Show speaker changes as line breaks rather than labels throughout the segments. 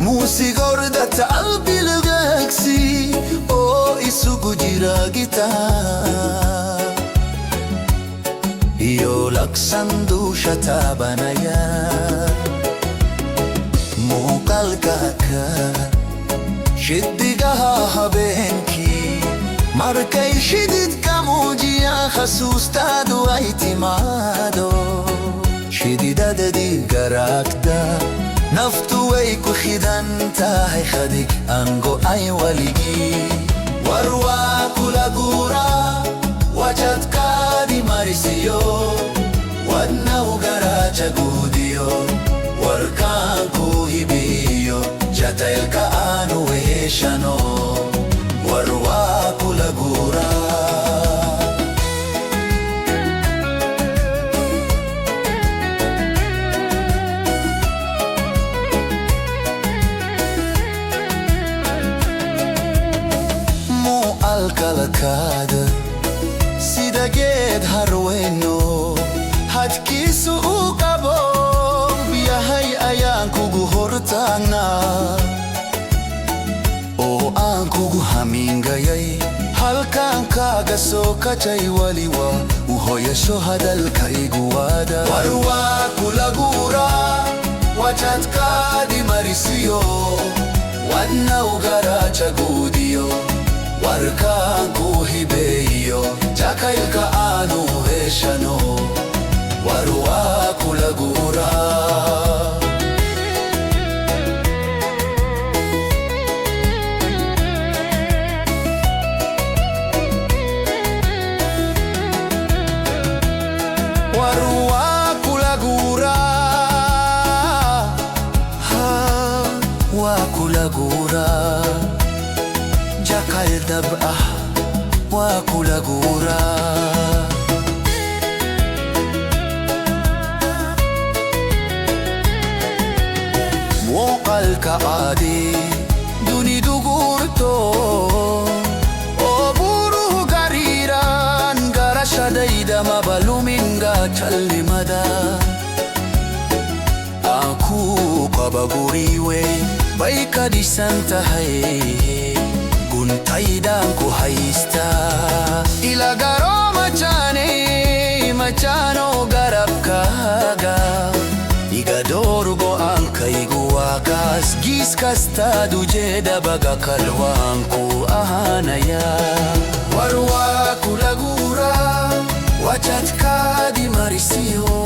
Muuziqaa hordofta albilgaagsi oo isugu jira gitaa iyo laksan dusha taabanaya muuqaalka shiddigaha habeenkii markay shididka muujiyaa xasuustaadu ay timaado shididada dhiiggaraagda naftu way ku xidhan tahay xadhig aan go'ay waligii war waa kula guuraa wajadkaadi marisiyo wadnahu garaaja guudiyo warkaan ku hibiyo jataylka aanu weheshano war waa kula guuraa alkalakaada sida geed harweyno hadkiisu u qabo yahay ayaan kugu hortaagnaa oo aan kugu hamiingayay halkaan kaaga soo kacay waliwa u hoyasho hadalkaygu waada war waa kula guuraa wajadkaadi marisiyo wadnahu garaaja guudiyo warkaan ku hibeeyo jakaylka aanu heshano war waa kula guuraa war waa kula guuraa waa kula guuraa jakayl dab ah waa kula guuraa muuqaalka aadi dunidu guurto oo buruhu gariiraan garashadayda mabalumin gaachalnimada aan ku qaba gurii weyn bay ka dhisan tahay guntaydaan ku haystaa ila garo machaano garabkaaga iga door go'aankaygu waa kaas giis kastaad ujeeda baga kalwaan ku ahaanaya war waa kula guuraa wajadkaadi marisiyo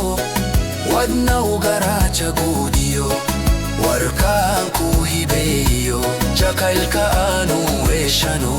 wadnahu garaaja guudiyo warkaan ku hibeeyo jakaylka aanu weheshano